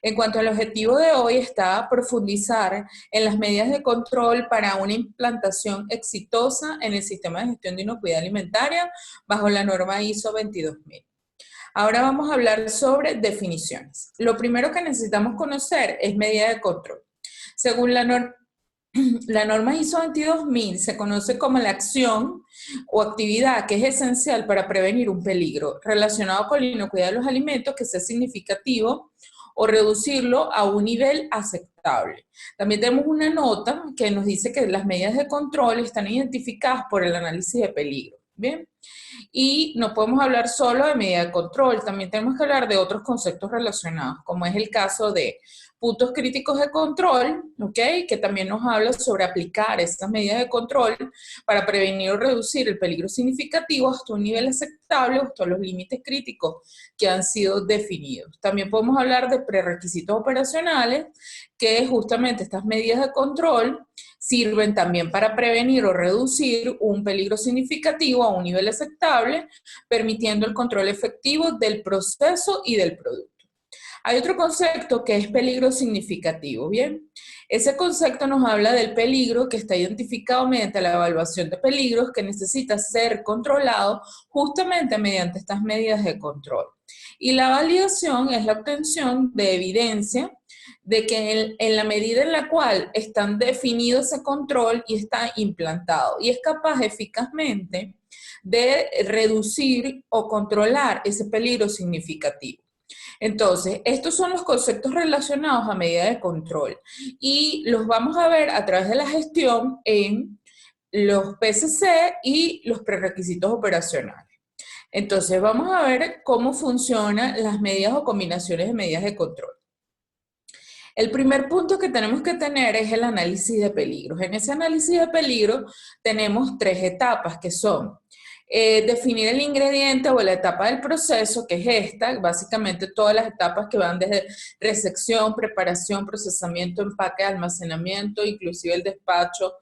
En cuanto al objetivo de hoy, está profundizar en las medidas de control para una implantación exitosa en el sistema de gestión de inocuidad alimentaria bajo la norma ISO 22000. Ahora vamos a hablar sobre definiciones. Lo primero que necesitamos conocer es medida de control. Según la norma ISO 22000 se conoce como la acción o actividad que es esencial para prevenir un peligro relacionado con la inocuidad de los alimentos que sea significativo o reducirlo a un nivel aceptable. También tenemos una nota que nos dice que las medidas de control están identificadas por el análisis de peligro. Bien, y no podemos hablar solo de medida de control, también tenemos que hablar de otros conceptos relacionados, como es el caso de puntos críticos de control, ¿ok? Que también nos habla sobre aplicar estas medidas de control para prevenir o reducir el peligro significativo hasta un nivel aceptable o hasta los límites críticos que han sido definidos. También podemos hablar de prerequisitos operacionales, que justamente estas medidas de control sirven también para prevenir o reducir un peligro significativo a un nivel aceptable, permitiendo el control efectivo del proceso y del producto. Hay otro concepto que es peligro significativo, ¿bien? Ese concepto nos habla del peligro que está identificado mediante la evaluación de peligros que necesita ser controlado justamente mediante estas medidas de control. Y la validación es la obtención de evidencia de que en la medida en la cual están definido ese control y está implantado y es capaz eficazmente de reducir o controlar ese peligro significativo. Entonces, estos son los conceptos relacionados a medida de control y los vamos a ver a través de la gestión en los PCC y los prerequisitos operacionales. Entonces, vamos a ver cómo funcionan las medidas o combinaciones de medidas de control. El primer punto que tenemos que tener es el análisis de peligros. En ese análisis de peligros tenemos tres etapas que son definir el ingrediente o la etapa del proceso, que es esta, básicamente todas las etapas que van desde recepción, preparación, procesamiento, empaque, almacenamiento, inclusive el despacho,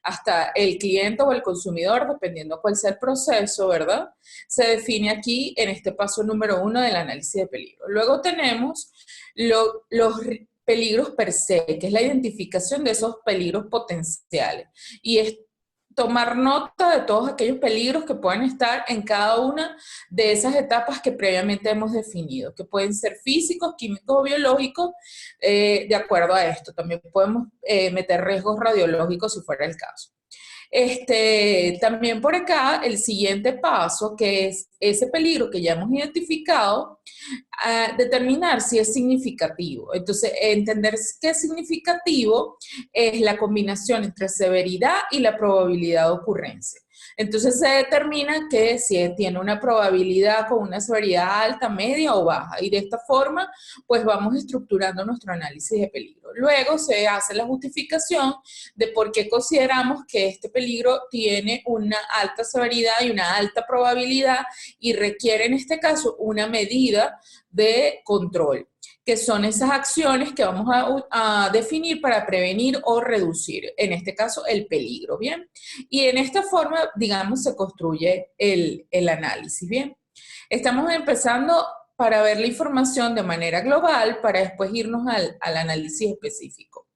hasta el cliente o el consumidor, dependiendo cuál sea el proceso, ¿verdad? Se define aquí en este paso número 1 del análisis de peligro. Luego tenemos los peligros per se, que es la identificación de esos peligros potenciales. Y es tomar nota de todos aquellos peligros que pueden estar en cada una de esas etapas que previamente hemos definido, que pueden ser físicos, químicos o biológicos, de acuerdo a esto. También podemos meter riesgos radiológicos si fuera el caso. También por acá, el siguiente paso, que es ese peligro que ya hemos identificado, determinar si es significativo. Entonces, entender qué es significativo es la combinación entre severidad y la probabilidad de ocurrencia. Entonces se determina que si tiene una probabilidad con una severidad alta, media o baja. Y de esta forma, pues vamos estructurando nuestro análisis de peligro. Luego se hace la justificación de por qué consideramos que este peligro tiene una alta severidad y una alta probabilidad y requiere en este caso una medida de control, que son esas acciones que vamos a definir para prevenir o reducir, en este caso, el peligro, ¿bien? Y en esta forma, digamos, se construye el análisis, ¿bien? Estamos empezando para ver la información de manera global para después irnos al análisis específico.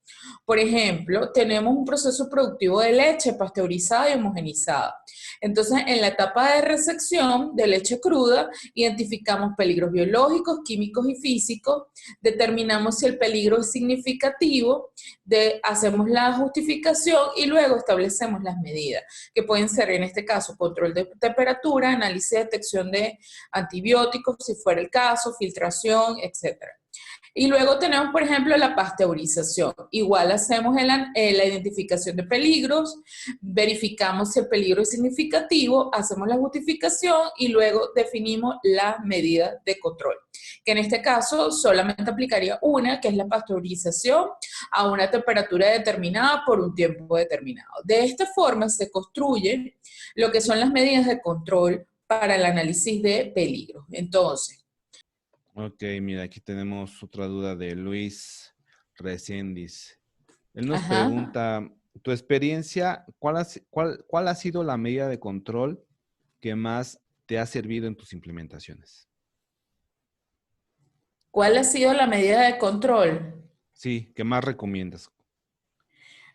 Por ejemplo, tenemos un proceso productivo de leche pasteurizada y homogenizada. Entonces, en la etapa de recepción de leche cruda, identificamos peligros biológicos, químicos y físicos, determinamos si el peligro es significativo, hacemos la justificación y luego establecemos las medidas, que pueden ser en este caso control de temperatura, análisis de detección de antibióticos, si fuera el caso, filtración, etcétera. Y luego tenemos, por ejemplo, la pasteurización. Igual hacemos la identificación de peligros, verificamos si el peligro es significativo, hacemos la justificación y luego definimos las medidas de control, que en este caso solamente aplicaría una, que es la pasteurización a una temperatura determinada por un tiempo determinado. De esta forma se construye lo que son las medidas de control para el análisis de peligros. Entonces, Ok, mira, aquí tenemos otra duda de Luis Reséndiz. Él nos ajá. pregunta, tu experiencia, ¿cuál ha sido la medida de control que más te ha servido en tus implementaciones? ¿Cuál ha sido la medida de control? Sí, ¿qué más recomiendas?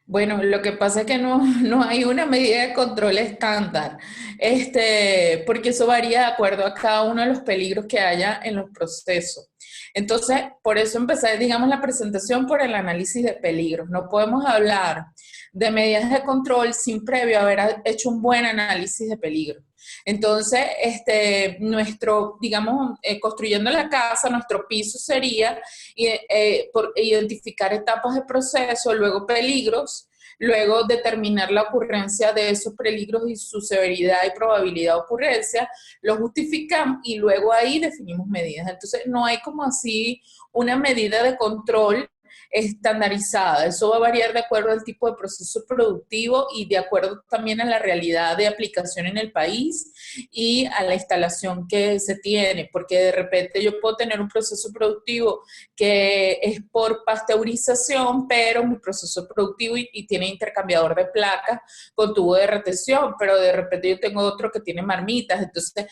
Bueno, lo que pasa es que no, no hay una medida de control estándar, porque eso varía de acuerdo a cada uno de los peligros que haya en los procesos. Entonces, por eso empecé, digamos, la presentación por el análisis de peligros. No podemos hablar de medidas de control sin previo haber hecho un buen análisis de peligros. Entonces, digamos, construyendo la casa, nuestro piso sería por identificar etapas de proceso, luego peligros, luego determinar la ocurrencia de esos peligros y su severidad y probabilidad de ocurrencia, los justificamos y luego ahí definimos medidas. Entonces, no hay como así una medida de control estandarizada. Eso va a variar de acuerdo al tipo de proceso productivo y de acuerdo también a la realidad de aplicación en el país y a la instalación que se tiene, porque de repente yo puedo tener un proceso productivo que es por pasteurización, pero mi proceso productivo y tiene intercambiador de placas con tubo de retención, pero de repente yo tengo otro que tiene marmitas, entonces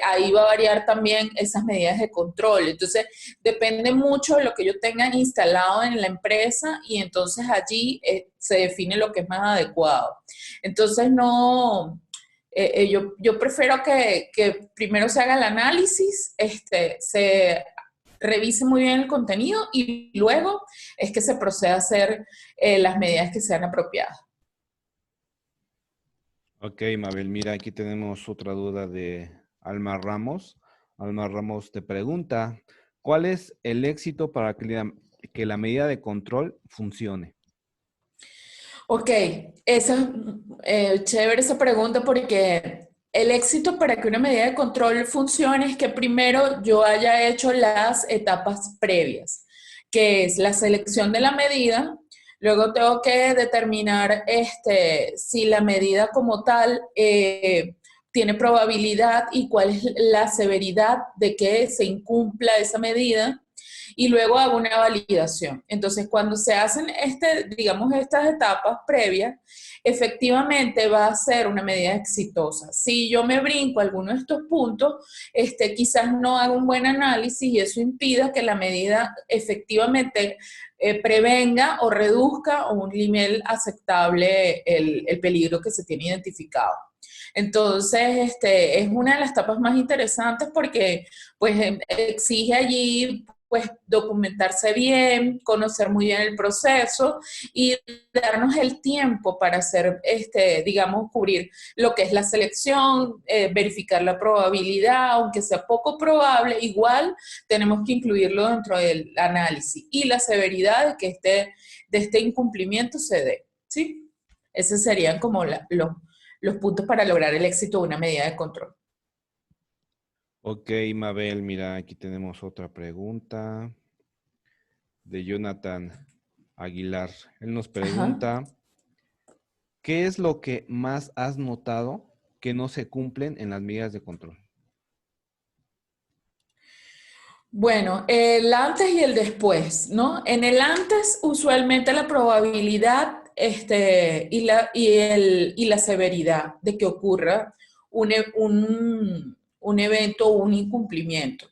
ahí va a variar también esas medidas de control. Entonces, depende mucho de lo que yo tenga instalado en la empresa y entonces allí se define lo que es más adecuado. Entonces, no, yo prefiero que primero se haga el análisis, se revise muy bien el contenido y luego es que se proceda a hacer las medidas que sean apropiadas. Ok, Mabel, mira, aquí tenemos otra duda de Alma Ramos. Alma Ramos te pregunta, ¿cuál es el éxito para que la medida de control funcione? Ok, esa, chévere esa pregunta porque el éxito para que una medida de control funcione es que primero yo haya hecho las etapas previas, que es la selección de la medida, luego tengo que determinar si la medida como tal tiene probabilidad y cuál es la severidad de que se incumpla esa medida y luego hago una validación. Entonces, cuando se hacen digamos, estas etapas previas, efectivamente va a ser una medida exitosa. Si yo me brinco alguno de estos puntos, quizás no haga un buen análisis y eso impida que la medida efectivamente prevenga o reduzca a un nivel aceptable el peligro que se tiene identificado. Entonces, es una de las etapas más interesantes porque pues exige allí pues documentarse bien, conocer muy bien el proceso y darnos el tiempo para hacer, digamos, cubrir lo que es la selección, verificar la probabilidad, aunque sea poco probable, igual tenemos que incluirlo dentro del análisis y la severidad de este incumplimiento se dé, ¿sí? Esos serían como los puntos para lograr el éxito de una medida de control. Ok, Mabel, mira, aquí tenemos otra pregunta de Jonathan Aguilar. Él nos Ajá. pregunta, ¿qué es lo que más has notado que no se cumplen en las medidas de control? Bueno, el antes y el después, ¿no? En el antes, usualmente la probabilidad y la severidad de que ocurra un evento o un incumplimiento.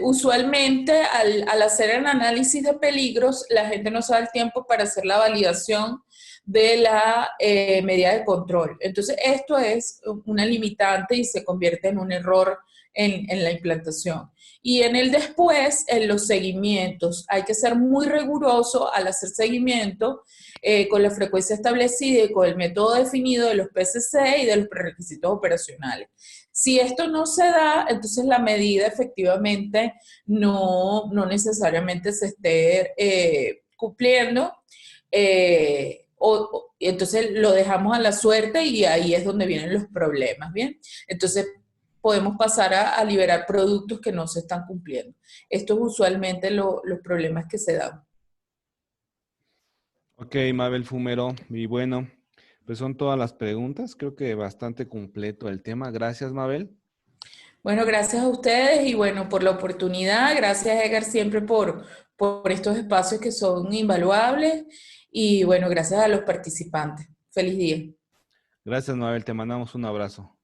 Usualmente, al hacer el análisis de peligros, la gente no se da el tiempo para hacer la validación de la medida de control. Entonces, esto es una limitante y se convierte en un error en la implantación. Y en el después, en los seguimientos, hay que ser muy riguroso al hacer seguimiento con la frecuencia establecida y con el método definido de los PCC y de los prerequisitos operacionales. Si esto no se da, entonces la medida efectivamente no necesariamente se esté cumpliendo. Entonces lo dejamos a la suerte y ahí es donde vienen los problemas, ¿bien? Entonces podemos pasar a liberar productos que no se están cumpliendo. Esto es usualmente los problemas que se dan. Ok, Mabel Fumero, y bueno, pues son todas las preguntas. Creo que bastante completo el tema. Gracias, Mabel. Bueno, gracias a ustedes y bueno, por la oportunidad. Gracias, Edgar, siempre por estos espacios que son invaluables. Y bueno, gracias a los participantes. Feliz día. Gracias, Mabel. Te mandamos un abrazo.